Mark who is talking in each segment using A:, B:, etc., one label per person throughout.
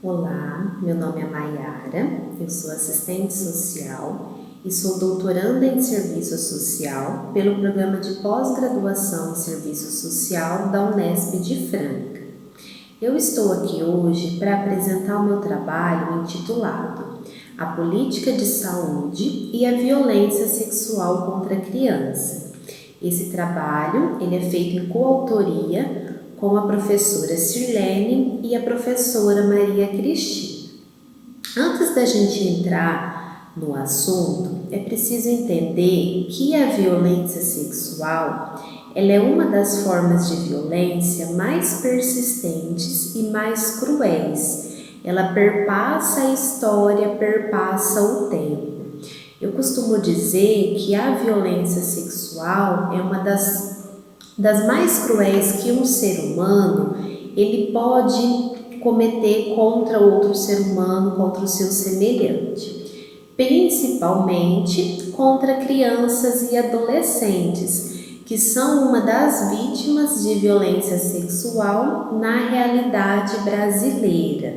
A: Olá, meu nome é Maiara, eu sou assistente social e sou doutoranda em Serviço Social pelo Programa de Pós-Graduação em Serviço Social da Unesp de Franca. Eu estou aqui hoje para apresentar o meu trabalho intitulado A Política de Saúde e a Violência Sexual contra a Criança. Esse trabalho ele é feito em coautoria com a professora Sirlene e a professora Maria Cristina. Antes da gente entrar no assunto, é preciso entender que a violência sexual ela é uma das formas de violência mais persistentes e mais cruéis. Ela perpassa a história, perpassa o tempo. Eu costumo dizer que a violência sexual é uma das mais cruéis que um ser humano ele pode cometer contra outro ser humano, contra o seu semelhante, principalmente contra crianças e adolescentes, que são uma das vítimas de violência sexual na realidade brasileira,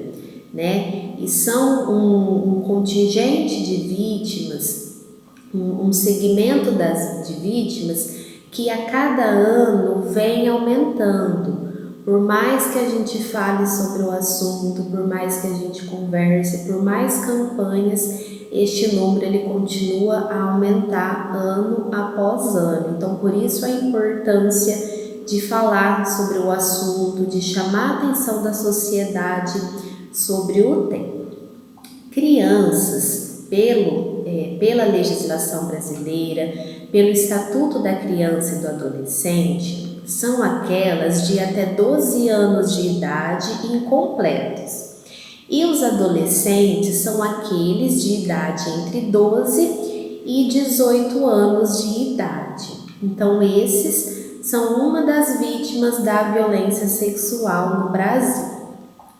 A: né? E são um contingente de vítimas, um segmento de vítimas que a cada ano vem aumentando. Por mais que a gente fale sobre o assunto, por mais que a gente converse, por mais campanhas, este número ele continua a aumentar ano após ano. Então, por isso a importância de falar sobre o assunto, de chamar a atenção da sociedade sobre o tema. Crianças, pela legislação brasileira, pelo Estatuto da Criança e do Adolescente, são aquelas de até 12 anos de idade incompletos. E os adolescentes são aqueles de idade entre 12 e 18 anos de idade. Então, esses são uma das vítimas da violência sexual no Brasil.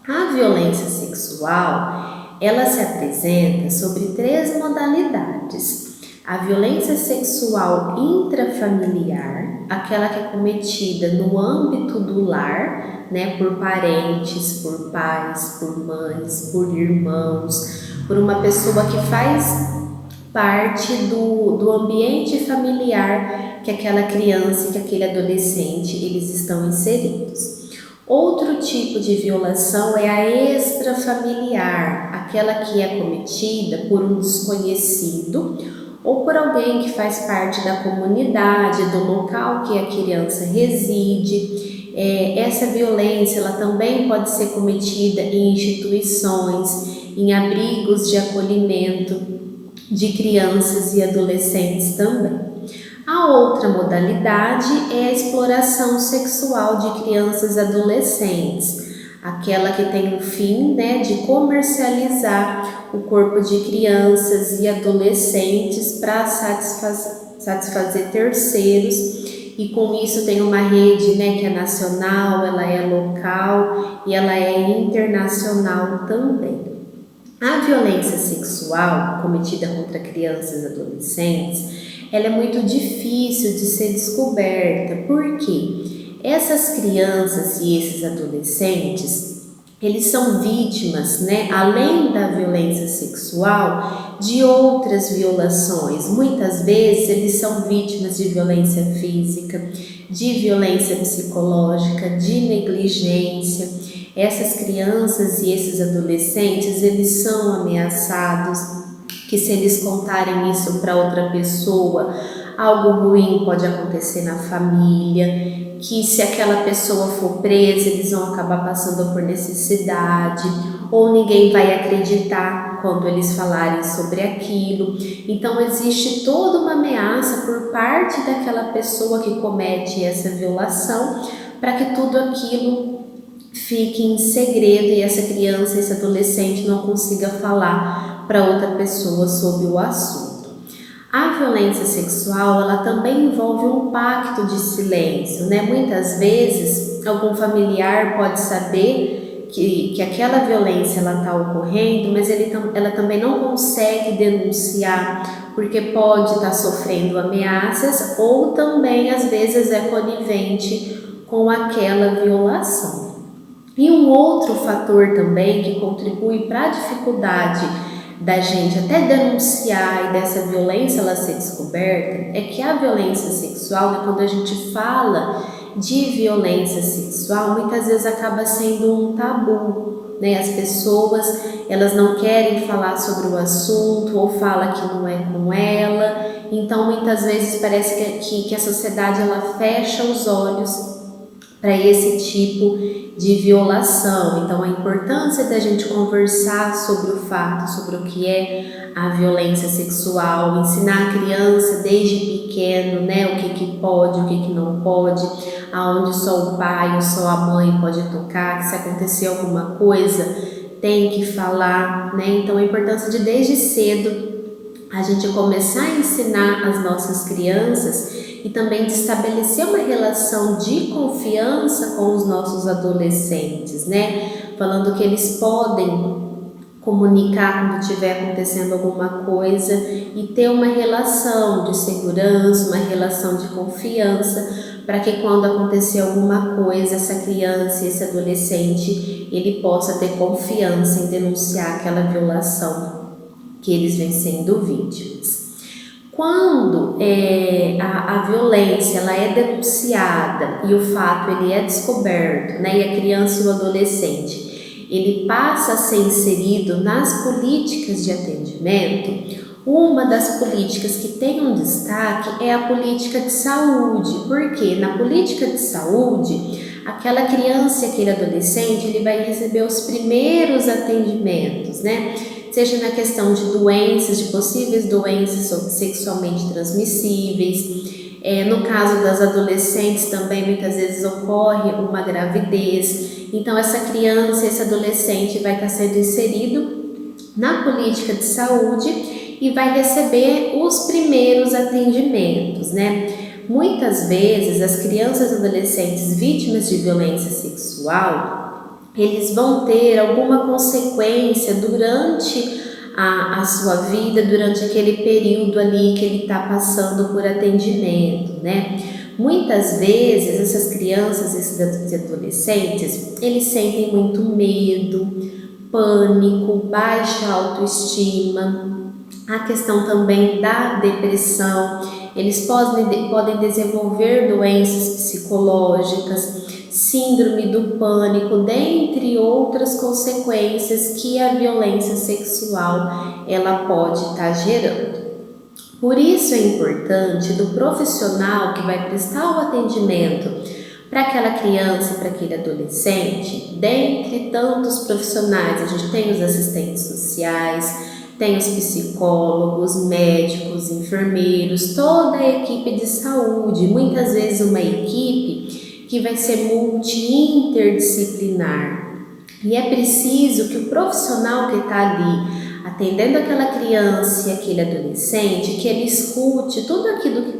A: A violência sexual, ela se apresenta sobre 3 modalidades. A violência sexual intrafamiliar, aquela que é cometida no âmbito do lar, né, por parentes, por pais, por mães, por irmãos, por uma pessoa que faz parte do ambiente familiar que aquela criança e que aquele adolescente eles estão inseridos. Outro tipo de violação é a extrafamiliar, aquela que é cometida por um desconhecido ou por alguém que faz parte da comunidade, do local que a criança reside. Essa violência ela também pode ser cometida em instituições, em abrigos de acolhimento de crianças e adolescentes também. A outra modalidade é a exploração sexual de crianças e adolescentes, aquela que tem o fim, né, de comercializar o corpo de crianças e adolescentes para satisfazer terceiros, e com isso tem uma rede, né, que é nacional, ela é local e ela é internacional também. A violência sexual cometida contra crianças e adolescentes ela é muito difícil de ser descoberta, porque essas crianças e esses adolescentes, eles são vítimas, né, além da violência sexual, de outras violações. Muitas vezes eles são vítimas de violência física, de violência psicológica, de negligência. Essas crianças e esses adolescentes, eles são ameaçados, que se eles contarem isso para outra pessoa, algo ruim pode acontecer na família, que se aquela pessoa for presa, eles vão acabar passando por necessidade, ou ninguém vai acreditar quando eles falarem sobre aquilo. Então, existe toda uma ameaça por parte daquela pessoa que comete essa violação, para que tudo aquilo fique em segredo e essa criança, esse adolescente não consiga falar para outra pessoa sobre o assunto. A violência sexual, ela também envolve um pacto de silêncio, né? Muitas vezes, algum familiar pode saber que aquela violência ela está ocorrendo, mas ela também não consegue denunciar, porque pode estar sofrendo ameaças ou também, às vezes, é conivente com aquela violação. E um outro fator também que contribui para a dificuldade da gente até denunciar e dessa violência ela ser descoberta é que a violência sexual, né, quando a gente fala de violência sexual, muitas vezes acaba sendo um tabu, né? As pessoas, elas não querem falar sobre o assunto ou fala que não é com ela, então muitas vezes parece que a sociedade ela fecha os olhos para esse tipo de violação. Então, a importância da gente conversar sobre o fato, sobre o que é a violência sexual, ensinar a criança desde pequeno, né, o que pode, o que não pode, aonde só o pai ou só a mãe pode tocar, que se acontecer alguma coisa, tem que falar, né? Então, a importância de desde cedo a gente começar a ensinar as nossas crianças e também de estabelecer uma relação de confiança com os nossos adolescentes, né? Falando que eles podem comunicar quando estiver acontecendo alguma coisa e ter uma relação de segurança, uma relação de confiança, para que quando acontecer alguma coisa, essa criança, esse adolescente, ele possa ter confiança em denunciar aquela violação que eles vêm sendo vítimas. Quando a violência ela é denunciada e o fato ele é descoberto, né, e a criança ou o adolescente ele passa a ser inserido nas políticas de atendimento, uma das políticas que tem um destaque é a política de saúde, porque na política de saúde, aquela criança e aquele adolescente ele vai receber os primeiros atendimentos, né? Seja na questão de doenças, de possíveis doenças sexualmente transmissíveis. No caso das adolescentes também muitas vezes ocorre uma gravidez. Então essa criança, esse adolescente vai estar sendo inserido na política de saúde e vai receber os primeiros atendimentos, né? Muitas vezes as crianças e adolescentes vítimas de violência sexual eles vão ter alguma consequência durante a sua vida, durante aquele período ali que ele está passando por atendimento, né? Muitas vezes essas crianças, esses adolescentes, eles sentem muito medo, pânico, baixa autoestima, a questão também da depressão, eles podem desenvolver doenças psicológicas, síndrome do pânico, dentre outras consequências que a violência sexual ela pode estar gerando. Por isso é importante do profissional que vai prestar o atendimento para aquela criança e para aquele adolescente, dentre tantos profissionais, a gente tem os assistentes sociais, tem os psicólogos, médicos, enfermeiros, toda a equipe de saúde, muitas vezes uma equipe que vai ser multi-interdisciplinar. E é preciso que o profissional que está ali atendendo aquela criança e aquele adolescente, que ele escute tudo aquilo que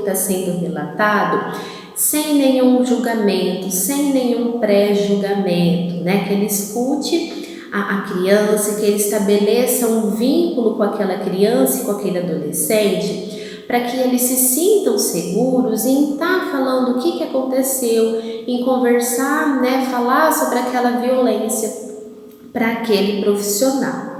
A: está sendo relatado sem nenhum julgamento, sem nenhum pré-julgamento, né? Que ele escute a criança, que ele estabeleça um vínculo com aquela criança e com aquele adolescente, para que eles se sintam seguros em estar falando o que aconteceu, em conversar, né, falar sobre aquela violência para aquele profissional.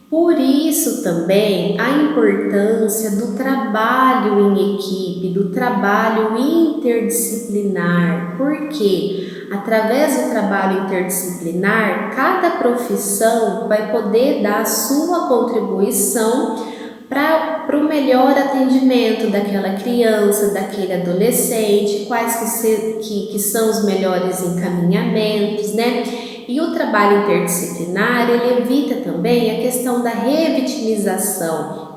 A: Por isso também a importância do trabalho em equipe, do trabalho interdisciplinar, porque através do trabalho interdisciplinar, cada profissão vai poder dar a sua contribuição para o melhor atendimento daquela criança, daquele adolescente, quais que são os melhores encaminhamentos, né? E o trabalho interdisciplinar, ele evita também a questão da revitimização,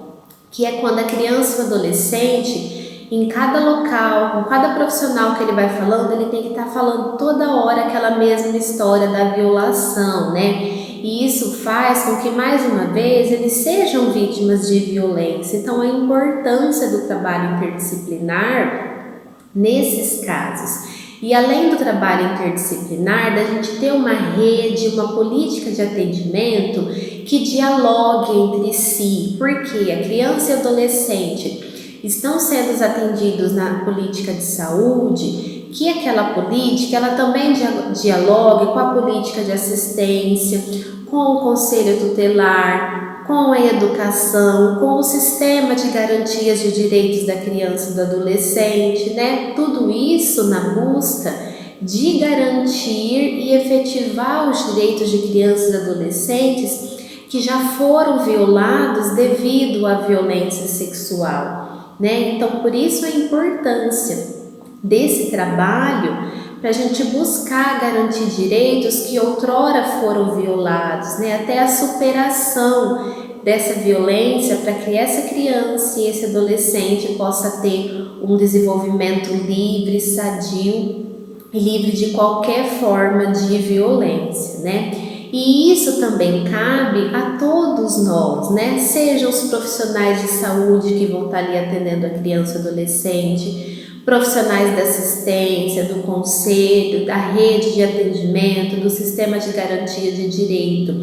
A: que é quando a criança ou adolescente, em cada local, com cada profissional que ele vai falando, ele tem que estar falando toda hora aquela mesma história da violação, né? E isso faz com que, mais uma vez, eles sejam vítimas de violência. Então, a importância do trabalho interdisciplinar nesses casos. E além do trabalho interdisciplinar, da gente ter uma rede, uma política de atendimento que dialogue entre si, porque a criança e o adolescente estão sendo atendidos na política de saúde que aquela política ela também dialogue com a política de assistência, com o conselho tutelar, com a educação, com o sistema de garantias de direitos da criança e do adolescente, né? Tudo isso na busca de garantir e efetivar os direitos de crianças e adolescentes que já foram violados devido à violência sexual, né? Então, por isso a importância desse trabalho para a gente buscar garantir direitos que outrora foram violados, né? Até a superação dessa violência para que essa criança e esse adolescente possa ter um desenvolvimento livre, sadio e livre de qualquer forma de violência, né? E isso também cabe a todos nós, né? Sejam os profissionais de saúde que vão estar ali atendendo a criança e adolescente, profissionais da assistência, do conselho, da rede de atendimento, do sistema de garantia de direito.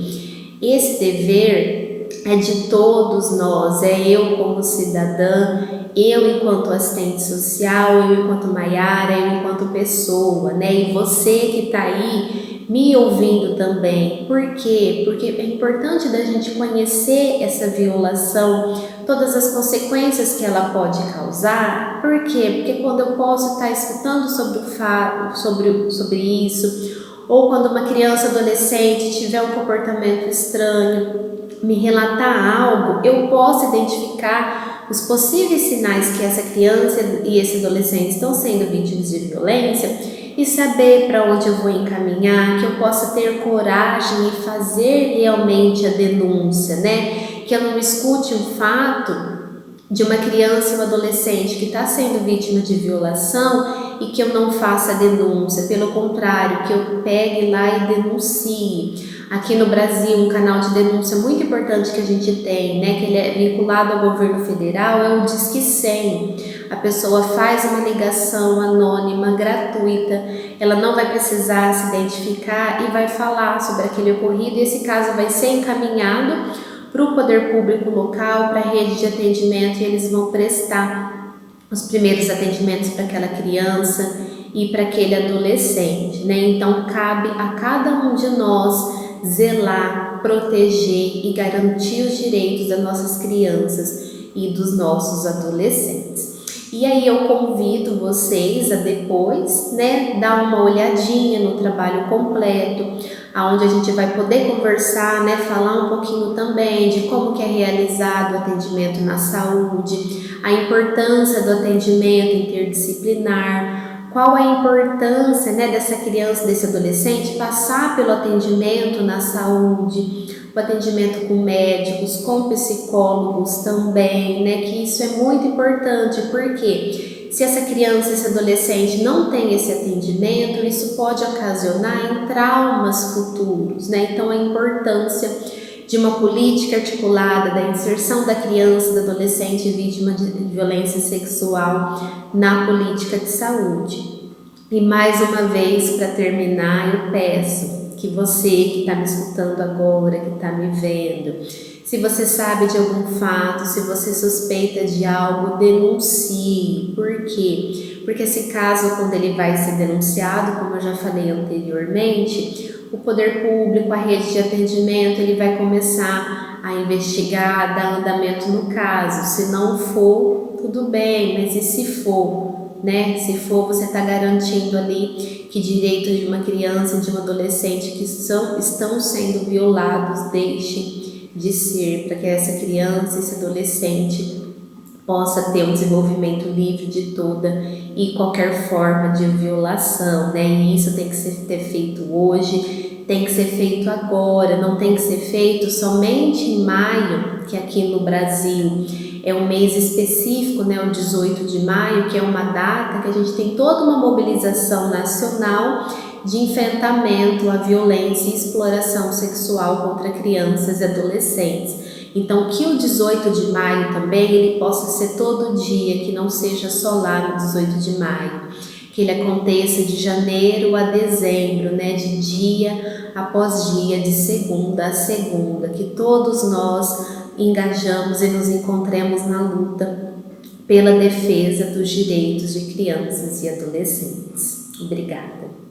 A: Esse dever é de todos nós, é eu como cidadã, eu enquanto assistente social, eu enquanto Maiara, eu enquanto pessoa, né? E você que está aí me ouvindo também. Por quê? Porque é importante da gente conhecer essa violação, todas as consequências que ela pode causar. Por quê? Porque quando eu posso estar escutando sobre isso, ou quando uma criança ou adolescente tiver um comportamento estranho, me relatar algo, eu posso identificar os possíveis sinais que essa criança e esse adolescente estão sendo vítimas de violência e saber para onde eu vou encaminhar, que eu possa ter coragem e fazer realmente a denúncia, né? Que eu não escute um fato de uma criança e um adolescente que está sendo vítima de violação e que eu não faça a denúncia, pelo contrário, que eu pegue lá e denuncie. Aqui no Brasil, um canal de denúncia muito importante que a gente tem, né, que ele é vinculado ao governo federal, é o Disque 100. A pessoa faz uma ligação anônima, gratuita, ela não vai precisar se identificar e vai falar sobre aquele ocorrido, e esse caso vai ser encaminhado para o poder público local, para a rede de atendimento, e eles vão prestar os primeiros atendimentos para aquela criança e para aquele adolescente, né? Então, cabe a cada um de nós zelar, proteger e garantir os direitos das nossas crianças e dos nossos adolescentes. E aí eu convido vocês a depois, né, dar uma olhadinha no trabalho completo, aonde a gente vai poder conversar, né, falar um pouquinho também de como que é realizado o atendimento na saúde, a importância do atendimento interdisciplinar, qual a importância, né, dessa criança, desse adolescente passar pelo atendimento na saúde, o atendimento com médicos, com psicólogos também, né, que isso é muito importante, porque se essa criança, esse adolescente não tem esse atendimento, isso pode ocasionar em traumas futuros, né, então a importância de uma política articulada da inserção da criança e do adolescente vítima de violência sexual na política de saúde. E mais uma vez, para terminar, eu peço que você que está me escutando agora, que está me vendo, se você sabe de algum fato, se você suspeita de algo, denuncie. Por quê? Porque esse caso, quando ele vai ser denunciado, como eu já falei anteriormente, o poder público, a rede de atendimento, ele vai começar a investigar, dar andamento no caso. Se não for, tudo bem, mas e se for, né? Se for, você está garantindo ali que direitos de uma criança e de um adolescente que estão sendo violados deixem de ser, para que essa criança, esse adolescente possa ter um desenvolvimento livre de toda e qualquer forma de violação, né? E isso tem que ser feito hoje, tem que ser feito agora, não tem que ser feito somente em maio, que aqui no Brasil é um mês específico, né? O 18 de maio, que é uma data que a gente tem toda uma mobilização nacional de enfrentamento à violência e exploração sexual contra crianças e adolescentes. Então, que o 18 de maio também ele possa ser todo dia, que não seja só lá no 18 de maio, que ele aconteça de janeiro a dezembro, né, de dia após dia, de segunda a segunda, que todos nós engajamos e nos encontremos na luta pela defesa dos direitos de crianças e adolescentes. Obrigada.